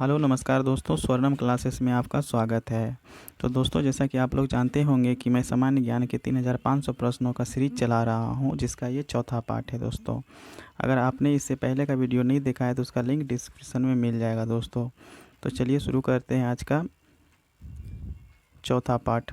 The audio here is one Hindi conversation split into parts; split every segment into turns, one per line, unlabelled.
हेलो नमस्कार दोस्तों, स्वर्णम क्लासेस में आपका स्वागत है। तो दोस्तों, जैसा कि आप लोग जानते होंगे कि मैं सामान्य ज्ञान के 3500 प्रश्नों का सीरीज चला रहा हूं, जिसका ये चौथा पार्ट है। दोस्तों, अगर आपने इससे पहले का वीडियो नहीं देखा है तो उसका लिंक डिस्क्रिप्शन में मिल जाएगा। दोस्तों, तो चलिए शुरू करते हैं आज का चौथा पार्ट।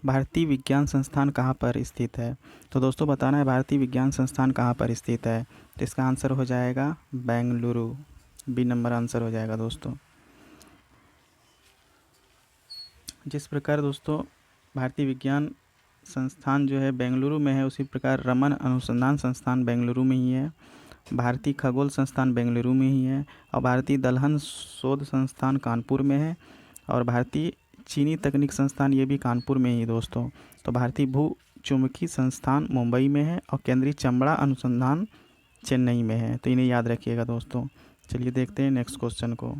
भारतीय विज्ञान संस्थान कहाँ पर स्थित है? तो दोस्तों, बताना है भारतीय विज्ञान संस्थान कहाँ पर स्थित है। तो इसका आंसर हो जाएगा बेंगलुरु। बी नंबर आंसर हो जाएगा। दोस्तों, जिस प्रकार दोस्तों भारतीय विज्ञान संस्थान जो है बेंगलुरु में है, उसी प्रकार रमन अनुसंधान संस्थान बेंगलुरु में ही है, भारतीय खगोल संस्थान बेंगलुरु में ही है, और भारतीय दलहन शोध संस्थान कानपुर में है, और भारतीय चीनी तकनीक संस्थान ये भी कानपुर में ही। दोस्तों, तो भारतीय भू चुंबकीय संस्थान मुंबई में है, और केंद्रीय चमड़ा अनुसंधान चेन्नई में है। तो इन्हें याद रखिएगा। दोस्तों, चलिए देखते हैं नेक्स्ट क्वेश्चन को।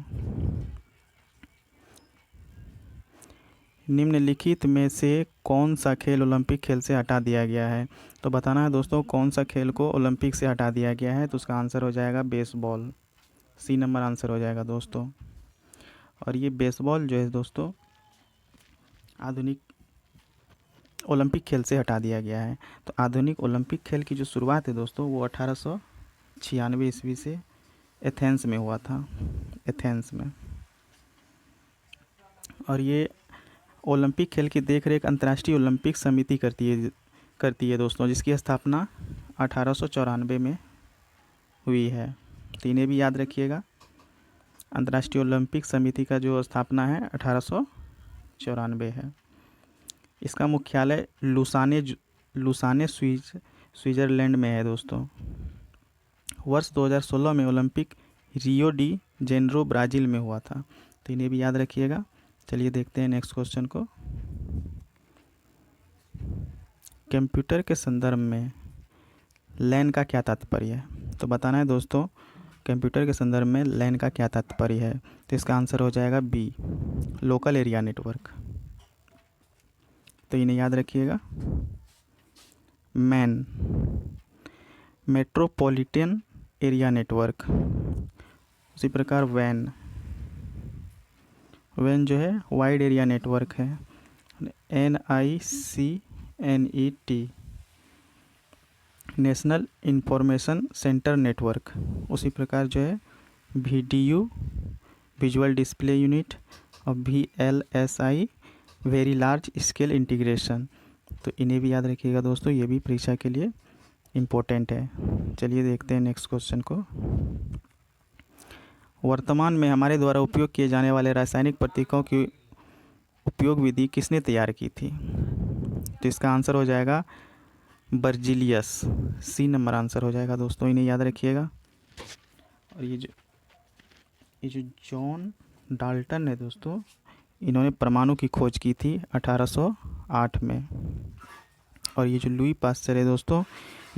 निम्नलिखित में से कौन सा खेल ओलंपिक खेल से हटा दिया गया है? तो बताना है दोस्तों कौन सा खेल को ओलंपिक से हटा दिया गया है। तो उसका आंसर हो जाएगा बेसबॉल। सी नंबर आंसर हो जाएगा। दोस्तों, और ये बेसबॉल जो है दोस्तों आधुनिक ओलंपिक खेल से हटा दिया गया है। तो आधुनिक ओलंपिक खेल की जो शुरुआत है दोस्तों वो 1896 ईस्वी से एथेंस में हुआ था। एथेंस में। और ये ओलंपिक खेल की देखरेख अंतर्राष्ट्रीय ओलंपिक समिति करती है दोस्तों, जिसकी स्थापना 1894 में हुई है। तो इन्हें भी याद रखिएगा। अंतर्राष्ट्रीय ओलंपिक समिति का जो स्थापना है 1894 है। इसका मुख्यालय लुसाने स्विट्ज़रलैंड में है। दोस्तों, वर्ष 2016 में Olympic Rio de Janeiro Brazil में हुआ था। तो इन्हें भी याद रखिएगा। चलिए देखते हैं नेक्स्ट क्वेश्चन को। कंप्यूटर के संदर्भ में लैन का क्या तात्पर्य है? तो बताना है दोस्तों कंप्यूटर के संदर्भ में लैन का क्या तात्पर्य है। तो इसका आंसर हो जाएगा बी, लोकल एरिया नेटवर्क। तो इन्हें याद रखिएगा। Man, metropolitan area network. उसी प्रकार वैन जो है वाइड एरिया नेटवर्क है, NICNET, national information centre network. उसी प्रकार जो है VDU, विजुअल डिस्प्ले यूनिट, और VLSI, very large scale integration. तो इन्हें भी याद रखिएगा दोस्तों, ये भी परीक्षा के लिए इम्पोर्टेंट है। चलिए देखते हैं नेक्स्ट क्वेश्चन को। वर्तमान में हमारे द्वारा उपयोग किए जाने वाले रासायनिक प्रतीकों की उपयोग विधि किसने तैयार की थी? तो इसका आंसर हो जाएगा बर्जिलियस। सी नंबर आंसर हो जाएगा। दोस्तों, इन्हें याद रखिएगा। और ये जो जॉन डाल्टन है दोस्तों, इन्होंने परमाणु की खोज की थी 1808 में। और ये जो लुई पास्चर है दोस्तों,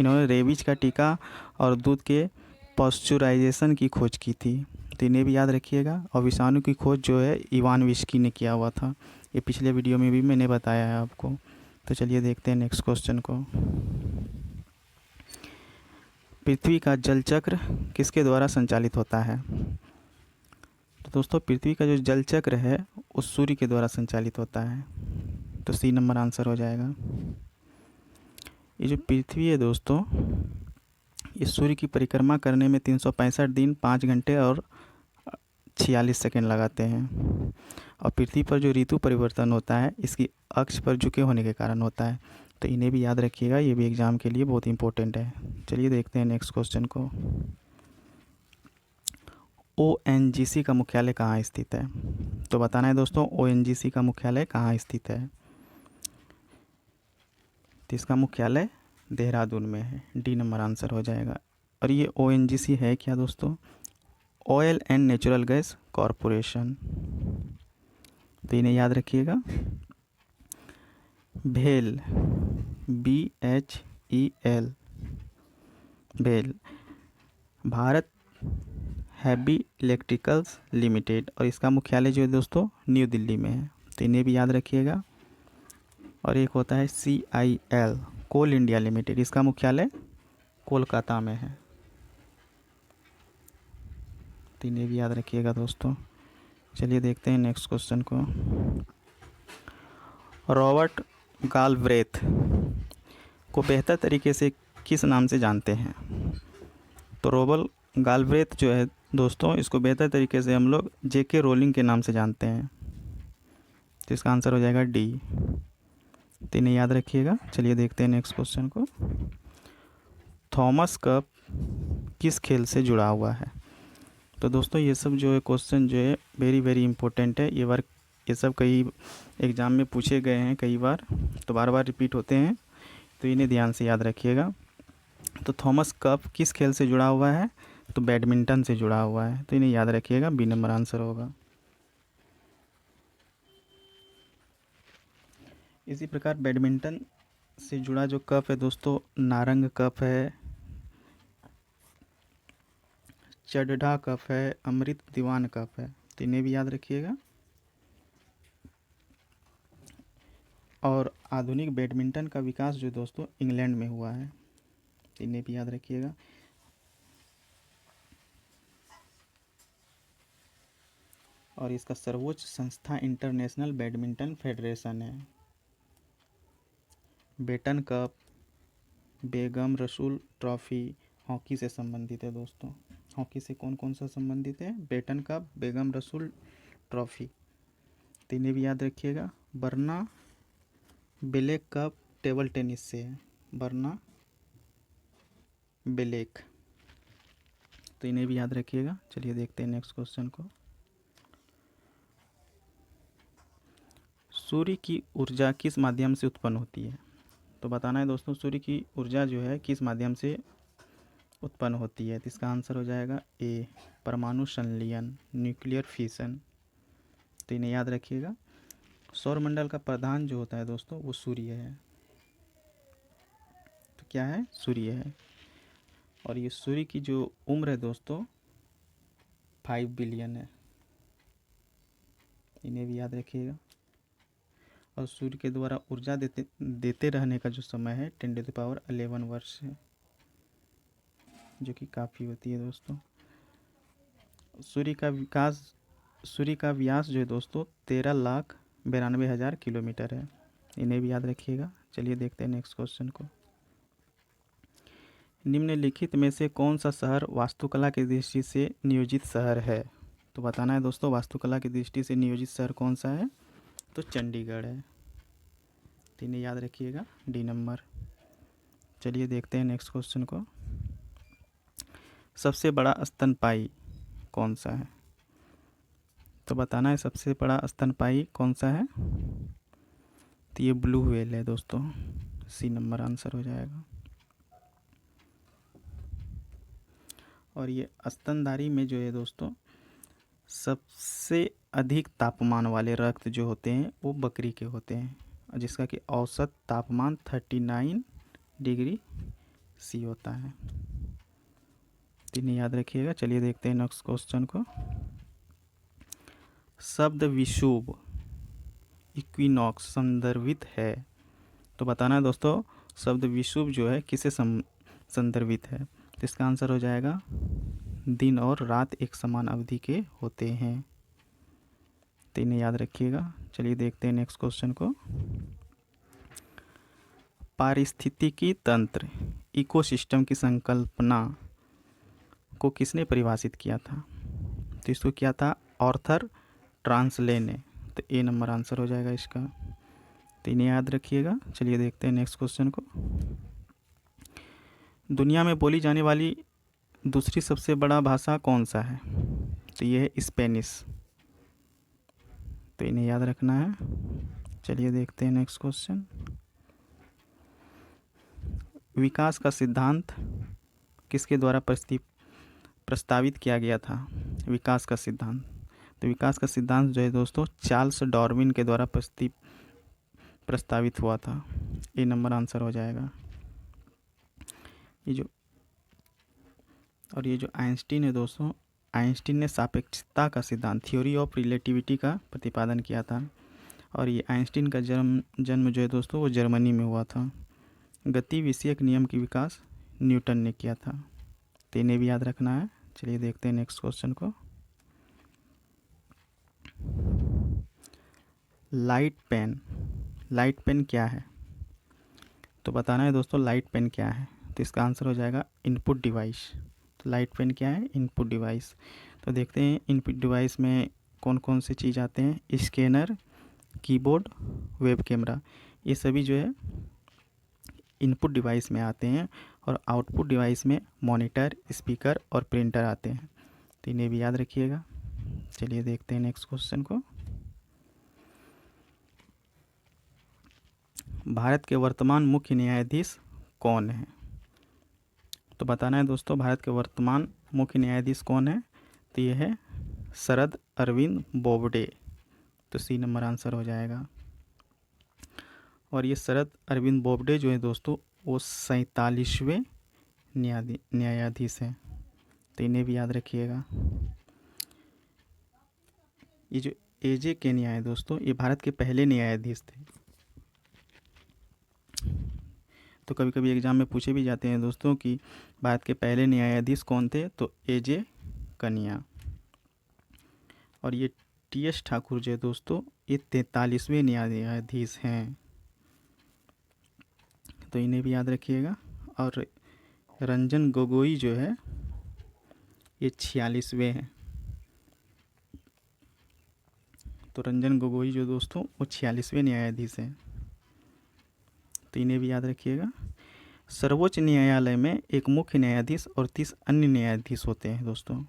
इन्होंने रेबीज का टीका और दूध के पॉस्चुराइजेशन की खोज की थी। तो इन्हें भी याद रखिएगा। और विषाणु की खोज जो है इवान विस्की ने किया हुआ था। ये पिछले वीडियो में भी मैंने बताया है आपको। तो चलिए देखते हैं नेक्स्ट क्वेश्चन को। पृथ्वी का जल चक्र किसके द्वारा संचालित होता है? तो दोस्तों पृथ्वी का जो जल चक्र है उस सूर्य के द्वारा संचालित होता है। तो सी नंबर आंसर हो जाएगा। ये जो पृथ्वी है दोस्तों, इस सूर्य की परिक्रमा करने में 365 दिन 5 घंटे और 46 सेकंड लगाते हैं। और पृथ्वी पर जो ऋतु परिवर्तन होता है इसकी अक्ष पर झुके होने के कारण होता है। तो इन्हें भी याद रखिएगा, ये भी एग्जाम के लिए बहुत इंपॉर्टेंट है। चलिए देखते हैं नेक्स्ट क्वेश्चन को। ONGC का मुख्यालय कहाँ स्थित है? तो बताना है दोस्तों ONGC का मुख्यालय कहाँ स्थित है। तो इसका मुख्यालय देहरादून में है। डी नंबर आंसर हो जाएगा। और ये ONGC है क्या दोस्तों? Oil and natural gas corporation. तो इन्हें याद रखिएगा। भेल, BHEL, भेल भारत हैवी इलेक्ट्रिकल्स लिमिटेड। और इसका मुख्यालय जो है दोस्तों न्यू दिल्ली में है। तो इन्हें भी याद रखिएगा। और एक होता है CIL, कोल इंडिया लिमिटेड, इसका मुख्यालय कोलकाता में है। तो इन्हें भी याद रखिएगा दोस्तों। चलिए देखते हैं नेक्स्ट क्वेश्चन को। रॉबर्ट गालब्रेथ को बेहतर तरीके से किस नाम से जानते हैं? तो रॉबर्ट गालब्रेथ जो है दोस्तों, इसको बेहतर तरीके से हम लोग जेके रोलिंग के नाम से जानते हैं। तो इसका आंसर हो जाएगा डी। तो इन्हें याद रखिएगा। चलिए देखते हैं नेक्स्ट क्वेश्चन को। थॉमस कप किस खेल से जुड़ा हुआ है? तो दोस्तों ये सब जो है क्वेश्चन जो है वेरी वेरी इंपॉर्टेंट है। ये सब कई एग्ज़ाम में पूछे गए हैं कई बार, तो बार बार रिपीट होते हैं, तो इन्हें ध्यान से याद रखिएगा। तो थॉमस कप किस खेल से जुड़ा हुआ है? तो बैडमिंटन से जुड़ा हुआ है। तो इन्हें याद रखिएगा, बी नंबर आंसर होगा। इसी प्रकार बैडमिंटन से जुड़ा जो कप है दोस्तों, नारंग कप है, चड्ढा कप है, अमृत दीवान कप है। तो इन्हें भी याद रखिएगा। और आधुनिक बैडमिंटन का विकास जो दोस्तों इंग्लैंड में हुआ है। तो इन्हें भी याद रखिएगा। और इसका सर्वोच्च संस्था इंटरनेशनल बैडमिंटन फेडरेशन है। बेटन कप, बेगम रसूल ट्रॉफी हॉकी से संबंधित है दोस्तों। हॉकी से कौन कौन सा संबंधित है? बेटन कप, बेगम रसूल ट्रॉफी। तो इन्हें भी याद रखिएगा। बर्ना बेलेक कप टेबल टेनिस से है, बर्ना बेलेक। तो इन्हें भी याद रखिएगा। चलिए देखते हैं नेक्स्ट क्वेश्चन को। सूर्य की ऊर्जा किस माध्यम से उत्पन्न होती है? तो बताना है दोस्तों, सूर्य की ऊर्जा जो है किस माध्यम से उत्पन्न होती है? तो इसका आंसर हो जाएगा ए, परमाणु संलयन, न्यूक्लियर फिशन। तो इन्हें याद रखिएगा। सौरमंडल का प्रधान जो होता है दोस्तों वो सूर्य है। तो क्या है? सूर्य है। और ये सूर्य की जो उम्र है दोस्तों 5 बिलियन है। इन्हें भी याद रखिएगा। और सूर्य के द्वारा ऊर्जा देते रहने का जो समय है 10⁻11 वर्ष है, जो कि काफ़ी होती है दोस्तों। सूर्य का व्यास जो है दोस्तों 13,92,000 किलोमीटर है। इन्हें भी याद रखिएगा। चलिए देखते हैं नेक्स्ट क्वेश्चन को। निम्नलिखित में से कौन सा शहर वास्तुकला की दृष्टि से नियोजित शहर है? तो बताना है दोस्तों, वास्तुकला की दृष्टि से नियोजित शहर कौन सा है? तो चंडीगढ़ है। तो इन्हें याद रखिएगा, डी नंबर। चलिए देखते हैं नेक्स्ट क्वेश्चन को। सबसे बड़ा स्तनपायी कौन सा है? तो बताना है सबसे बड़ा स्तनपायी कौन सा है? तो ये ब्लू व्हेल है दोस्तों, सी नंबर आंसर हो जाएगा। और ये स्तनधारी में जो है दोस्तों सबसे अधिक तापमान वाले रक्त जो होते हैं वो बकरी के होते हैं, जिसका कि औसत तापमान 39 डिग्री सी होता है। तो इन्हें याद रखिएगा। चलिए देखते हैं नेक्स्ट क्वेश्चन को। शब्द विषुव इक्विनॉक्स संदर्भित है? तो बताना है दोस्तों, शब्द विषुव जो है किसे संदर्भित है? तो इसका आंसर हो जाएगा दिन और रात एक समान अवधि के होते हैं। तो इन्हें याद रखिएगा। चलिए देखते हैं नेक्स्ट क्वेश्चन को। पारिस्थितिकी तंत्र इकोसिस्टम की संकल्पना को किसने परिभाषित किया था? तो इसको किया था आर्थर ट्रांसले ने। तो ए नंबर आंसर हो जाएगा इसका। तो इन्हें याद रखिएगा। चलिए देखते हैं नेक्स्ट क्वेश्चन को। दुनिया में बोली जाने वाली दूसरी सबसे बड़ा भाषा कौन सा है? तो ये है स्पेनिश। तो इन्हें याद रखना है। चलिए देखते हैं नेक्स्ट क्वेश्चन। विकास का सिद्धांत किसके द्वारा प्रस्तावित किया गया था? विकास का सिद्धांत। तो विकास का सिद्धांत जो है दोस्तों चार्ल्स डार्विन के द्वारा प्रस्तावित हुआ था। ए नंबर आंसर हो जाएगा। ये जो आइंस्टीन है दोस्तों, आइंस्टीन ने सापेक्षता का सिद्धांत थ्योरी ऑफ रिलेटिविटी का प्रतिपादन किया था। और ये आइंस्टीन का जन्म जो है दोस्तों वो जर्मनी में हुआ था। गति विषयक नियम की विकास न्यूटन ने किया था। तो इन्हें भी याद रखना है। चलिए देखते हैं नेक्स्ट क्वेश्चन को। लाइट पेन क्या है? तो बताना है दोस्तों लाइट पेन क्या है। तो इसका आंसर हो जाएगा इनपुट डिवाइस। तो लाइट पेन क्या है? Input device. तो देखते हैं इनपुट डिवाइस में कौन कौन से चीज़ आते हैं। स्कैनर, कीबोर्ड, वेब कैमरा, ये सभी जो है इनपुट डिवाइस में आते हैं। और आउटपुट डिवाइस में मॉनिटर, स्पीकर और प्रिंटर आते हैं। तो इन्हें भी याद रखिएगा। चलिए देखते हैं नेक्स्ट क्वेश्चन को। भारत के वर्तमान मुख्य न्यायाधीश कौन है? तो बताना है दोस्तों भारत के वर्तमान मुख्य न्यायाधीश कौन है। तो ये है शरद अरविंद बोबडे। तो सी नंबर आंसर हो जाएगा। और ये शरद अरविंद बोबडे जो है दोस्तों वो 47वें न्यायाधीश हैं। तो इन्हें भी याद रखिएगा। ये जो एजे केनिया है दोस्तों ये भारत के पहले न्यायाधीश थे। तो कभी कभी एग्जाम में पूछे भी जाते हैं दोस्तों कि भारत के पहले न्यायाधीश कौन थे। तो एजे कनिया। और ये टीएस ठाकुर जो है दोस्तों ये 43वें न्यायाधीश हैं। तो इन्हें भी याद रखिएगा। और रंजन गोगोई जो है ये 46वें हैं। तो रंजन गोगोई जो दोस्तों वो 46वें न्यायाधीश हैं। तो इन्हें भी याद रखिएगा। सर्वोच्च न्यायालय में एक मुख्य न्यायाधीश और 30 अन्य न्यायाधीश होते हैं दोस्तों।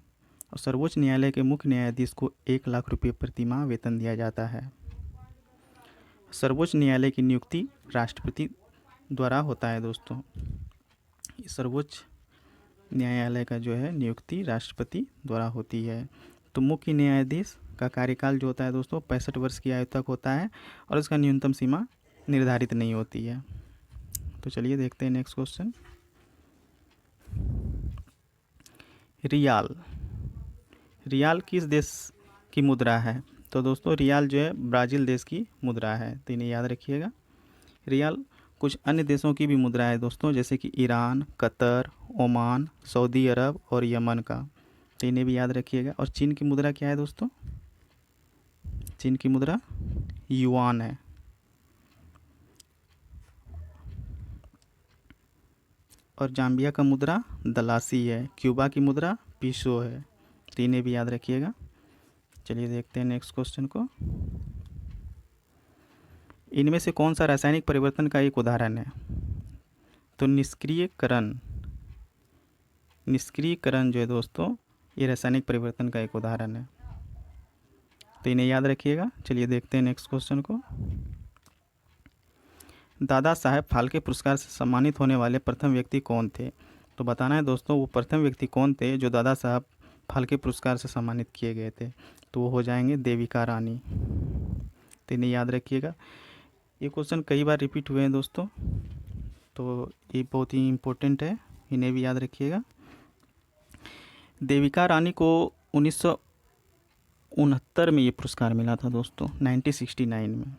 और सर्वोच्च न्यायालय के मुख्य न्यायाधीश को 1 लाख रुपये प्रति माह वेतन दिया जाता है। सर्वोच्च न्यायालय की नियुक्ति राष्ट्रपति द्वारा होता है दोस्तों। सर्वोच्च न्यायालय का जो है नियुक्ति राष्ट्रपति द्वारा होती है। तो मुख्य न्यायाधीश का कार्यकाल जो होता है दोस्तों 65 वर्ष की आयु तक होता है। और इसका न्यूनतम सीमा निर्धारित नहीं होती है। तो चलिए देखते हैं नेक्स्ट क्वेश्चन। रियाल किस देश की मुद्रा है? तो दोस्तों रियाल जो है ब्राज़ील देश की मुद्रा है। तो इन्हें याद रखिएगा। रियाल कुछ अन्य देशों की भी मुद्रा है दोस्तों जैसे कि ईरान, कतर, ओमान, सऊदी अरब और यमन का। तो इन्हें भी याद रखिएगा। और चीन की मुद्रा क्या है दोस्तों? चीन की मुद्रा युआन है। और जाम्बिया का मुद्रा दलासी है। क्यूबा की मुद्रा पीसो है। तो इन्हें भी याद रखिएगा। चलिए देखते हैं नेक्स्ट क्वेश्चन को। इनमें से कौन सा रासायनिक परिवर्तन का एक उदाहरण है? तो निष्क्रियकरण जो है दोस्तों ये रासायनिक परिवर्तन का एक उदाहरण है। तो इन्हें याद रखिएगा। चलिए देखते हैं नेक्स्ट क्वेश्चन को। दादा साहेब फाल्के पुरस्कार से सम्मानित होने वाले प्रथम व्यक्ति कौन थे? तो बताना है दोस्तों वो प्रथम व्यक्ति कौन थे जो दादा साहब फाल्के पुरस्कार से सम्मानित किए गए थे। तो वो हो जाएंगे देविका रानी। तो इन्हें याद रखिएगा। ये क्वेश्चन कई बार रिपीट हुए हैं दोस्तों तो ये बहुत ही इम्पोर्टेंट है। इन्हें भी याद रखिएगा। देविका रानी को 1969 में ये पुरस्कार मिला था दोस्तों 1969 में।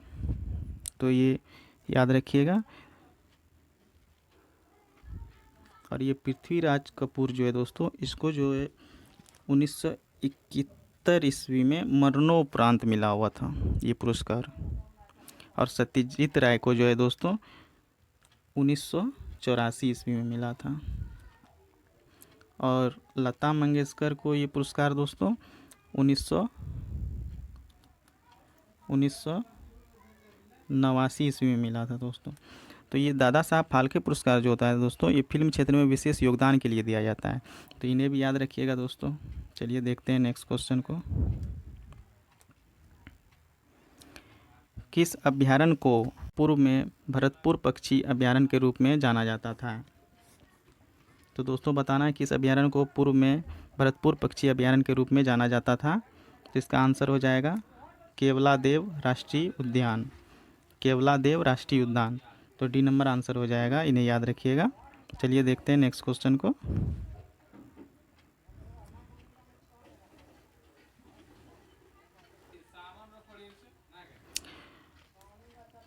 तो ये याद रखिएगा। और ये पृथ्वीराज कपूर जो है दोस्तों इसको जो है 1971 ईस्वी में मरणोपरांत मिला हुआ था ये पुरस्कार। और सत्यजीत राय को जो है दोस्तों 1984 ईस्वी में मिला था। और लता मंगेशकर को ये पुरस्कार दोस्तों 1989 ईस्वी में मिला था दोस्तों। तो ये दादा साहब फाल्के पुरस्कार जो होता है दोस्तों ये फिल्म क्षेत्र में विशेष योगदान के लिए दिया जाता है। तो इन्हें भी याद रखिएगा दोस्तों। चलिए देखते हैं नेक्स्ट क्वेश्चन को। किस अभयारण्य को पूर्व में भरतपुर पक्षी अभयारण्य के रूप में जाना जाता था? तो दोस्तों बताना है किस अभयारण्य को पूर्व में भरतपुर पक्षी अभयारण्य के रूप में जाना जाता था। तो इसका आंसर हो जाएगा केवलादेव राष्ट्रीय उद्यान। केवलादेव राष्ट्रीय उद्यान। तो डी नंबर आंसर हो जाएगा। इन्हें याद रखिएगा। चलिए देखते हैं नेक्स्ट क्वेश्चन को।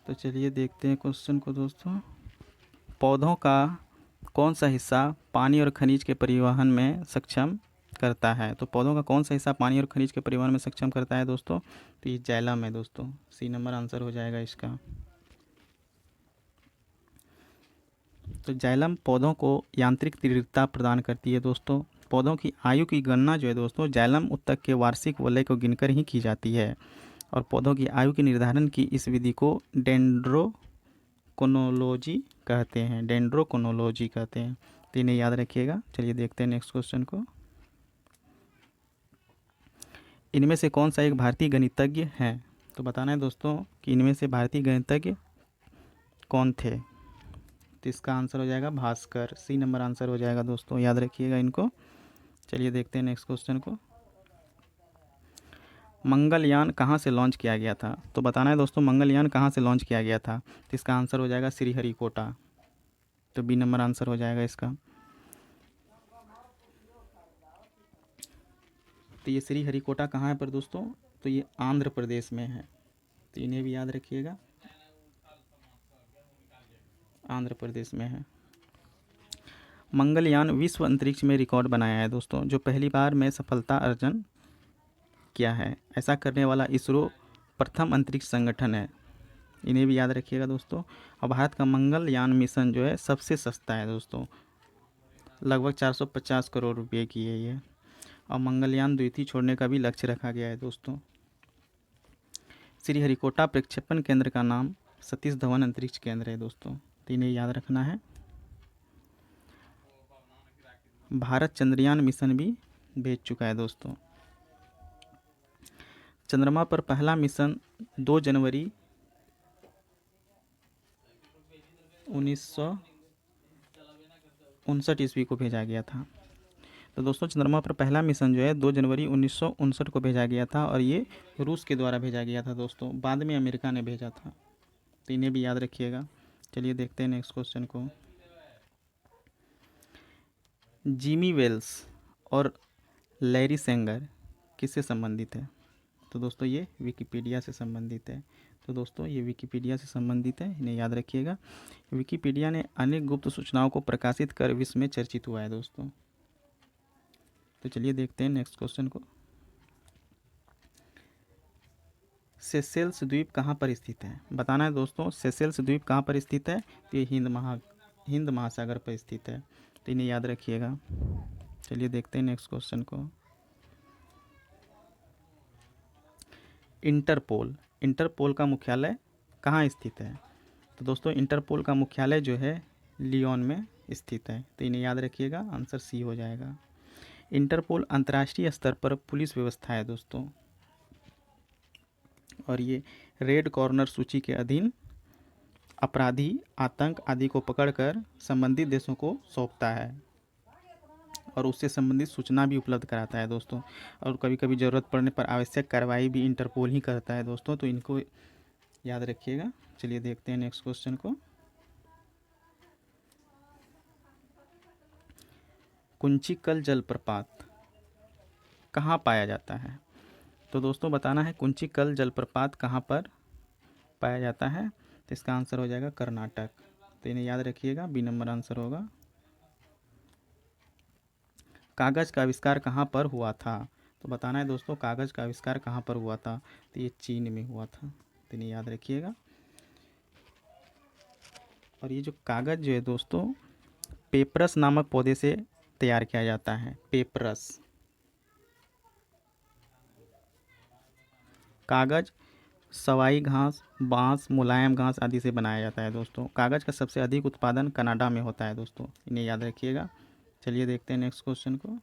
तो चलिए देखते हैं क्वेश्चन को दोस्तों। पौधों का कौन सा हिस्सा पानी और खनिज के परिवहन में सक्षम करता है? तो पौधों का कौन सा हिस्सा पानी और खनिज के परिवहन में सक्षम करता है दोस्तों? तो ये जाइलम है दोस्तों, सी नंबर आंसर हो जाएगा इसका। तो जाइलम पौधों को यांत्रिक दृढ़ता प्रदान करती है दोस्तों। पौधों की आयु की गणना जो है दोस्तों, जाइलम उत्तक के वार्षिक वलय को गिनकर ही की जाती है। और पौधों की आयु के निर्धारण की इस विधि को डेंड्रोकोनोलॉजी कहते हैं, डेंड्रोकोनोलॉजी कहते हैं। तो इन्हें याद रखिएगा। चलिए देखते हैं नेक्स्ट क्वेश्चन को। इनमें से कौन सा एक भारतीय गणितज्ञ है? तो बताना है दोस्तों कि इनमें से भारतीय गणितज्ञ कौन थे? तो इसका आंसर हो जाएगा भास्कर, सी नंबर आंसर हो जाएगा दोस्तों, याद रखिएगा इनको। चलिए देखते हैं नेक्स्ट क्वेश्चन को। मंगलयान कहाँ से लॉन्च किया गया था? तो बताना है दोस्तों मंगलयान कहाँ से लॉन्च किया गया था? तो इसका आंसर हो जाएगा श्रीहरिकोटा, तो बी नंबर आंसर हो जाएगा इसका। तो ये श्रीहरिकोटा कहाँ है पर दोस्तों? तो ये आंध्र प्रदेश में है, तो इन्हें भी याद रखिएगा, आंध्र प्रदेश में है। मंगलयान विश्व अंतरिक्ष में रिकॉर्ड बनाया है दोस्तों, जो पहली बार में सफलता अर्जन किया है। ऐसा करने वाला इसरो प्रथम अंतरिक्ष संगठन है, इन्हें भी याद रखिएगा दोस्तों। और भारत का मंगलयान मिशन जो है सबसे सस्ता है दोस्तों, लगभग 450 करोड़ रुपए की है ये। और मंगलयान द्वितीय छोड़ने का भी लक्ष्य रखा गया है दोस्तों। श्रीहरिकोटा प्रक्षेपण केंद्र का नाम सतीश धवन अंतरिक्ष केंद्र है दोस्तों, तो इन्हें याद रखना है। भारत चंद्रयान मिशन भी भेज चुका है दोस्तों। चंद्रमा पर पहला मिशन 2 जनवरी 1959 ईस्वी को भेजा गया था। तो दोस्तों चंद्रमा पर पहला मिशन जो है 2 जनवरी 1959 को भेजा गया था, और ये रूस के द्वारा भेजा गया था दोस्तों, बाद में अमेरिका ने भेजा था, तो इन्हें भी याद रखिएगा। चलिए देखते हैं नेक्स्ट क्वेश्चन को। जिमी वेल्स और लैरी सेंगर किससे संबंधित है? तो दोस्तों ये विकिपीडिया से संबंधित है। तो दोस्तों ये विकिपीडिया से संबंधित है, इन्हें याद रखिएगा। विकिपीडिया ने अनेक गुप्त सूचनाओं को प्रकाशित कर विश्व में चर्चित हुआ है दोस्तों। तो चलिए देखते हैं नेक्स्ट क्वेश्चन को। सेशेल्स द्वीप कहाँ पर स्थित है? बताना है दोस्तों सेशेल्स द्वीप कहाँ पर स्थित है? तो ये हिंद महासागर पर स्थित है, तो इन्हें याद रखिएगा। चलिए देखते हैं नेक्स्ट क्वेश्चन को। इंटरपोल का मुख्यालय कहाँ स्थित है? तो दोस्तों इंटरपोल का मुख्यालय जो है लियोन में स्थित है, तो इन्हें याद रखिएगा, आंसर सी हो जाएगा। इंटरपोल अंतर्राष्ट्रीय स्तर पर पुलिस व्यवस्था है दोस्तों, और ये रेड कॉर्नर सूची के अधीन अपराधी, आतंक आदि को पकड़कर संबंधित देशों को सौंपता है, और उससे संबंधित सूचना भी उपलब्ध कराता है दोस्तों। और कभी कभी ज़रूरत पड़ने पर आवश्यक कार्रवाई भी इंटरपोल ही करता है दोस्तों, तो इनको याद रखिएगा। चलिए देखते हैं नेक्स्ट क्वेश्चन को। कुंचिकल जलप्रपात कहाँ पाया जाता है? तो दोस्तों बताना है कुंचिकल जलप्रपात कहाँ पर पाया जाता है? तो इसका आंसर हो जाएगा कर्नाटक, तो इन्हें याद रखिएगा, बी नंबर आंसर होगा। कागज़ का आविष्कार कहाँ पर हुआ था? तो बताना है दोस्तों कागज़ का आविष्कार कहाँ पर हुआ था? तो ये चीन में हुआ था, तो इन्हें याद रखिएगा। और ये जो कागज़ जो है दोस्तों पेपरस नामक पौधे से तैयार किया जाता है, पेपरस। कागज़ सवाई घास, बांस, मुलायम घास आदि से बनाया जाता है दोस्तों। कागज़ का सबसे अधिक उत्पादन कनाडा में होता है दोस्तों, इन्हें याद रखिएगा। चलिए देखते हैं नेक्स्ट क्वेश्चन को।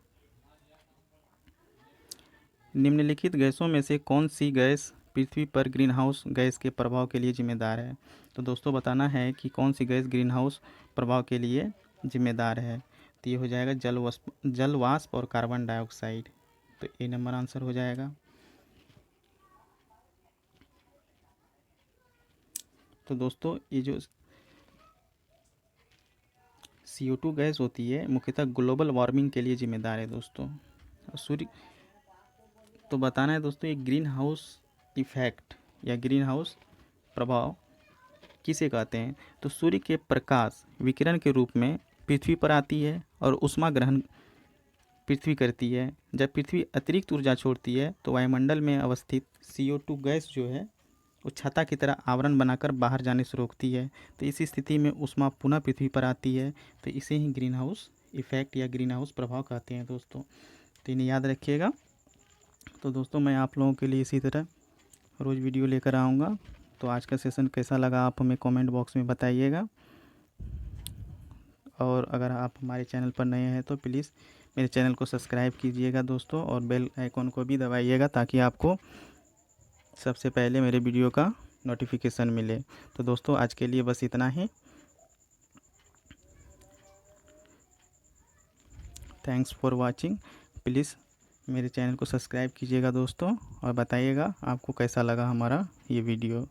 निम्नलिखित गैसों में से कौन सी गैस पृथ्वी पर ग्रीन हाउस गैस के प्रभाव के लिए जिम्मेदार है? तो दोस्तों बताना है कि कौन सी गैस ग्रीन हाउस प्रभाव के लिए जिम्मेदार है। तो ये हो जाएगा जल वाष्प और कार्बन डाइऑक्साइड, तो ए नंबर आंसर हो जाएगा। तो दोस्तों ये जो CO2 गैस होती है मुख्यतः ग्लोबल वार्मिंग के लिए जिम्मेदार है दोस्तों। सूर्य तो बताना है दोस्तों ये ग्रीन हाउस इफेक्ट या ग्रीन हाउस प्रभाव किसे कहते हैं? तो सूर्य के प्रकाश विकिरण के रूप में पृथ्वी पर आती है और ऊष्मा ग्रहण पृथ्वी करती है। जब पृथ्वी अतिरिक्त ऊर्जा छोड़ती है तो वायुमंडल में अवस्थित CO2 गैस जो है वो छत्ता की तरह आवरण बनाकर बाहर जाने से रोकती है। तो इसी स्थिति में ऊष्मा पुनः पृथ्वी पर आती है। तो इसे ही ग्रीन हाउस इफेक्ट या ग्रीन हाउस प्रभाव कहते हैं दोस्तों। तो इन्हें याद रखिएगा। तो दोस्तों मैं आप लोगों के लिए इसी तरह रोज़ वीडियो लेकर आऊँगा। तो आज का सेशन कैसा लगा आप हमें कमेंट बॉक्स में बताइएगा। और अगर आप हमारे चैनल पर नए हैं तो प्लीज़ मेरे चैनल को सब्सक्राइब कीजिएगा दोस्तों, और बेल आइकॉन को भी दबाइएगा ताकि आपको सबसे पहले मेरे वीडियो का नोटिफिकेशन मिले। तो दोस्तों आज के लिए बस इतना ही। Thanks for watching. प्लीज़ मेरे चैनल को सब्सक्राइब कीजिएगा दोस्तों, और बताइएगा आपको कैसा लगा हमारा ये वीडियो।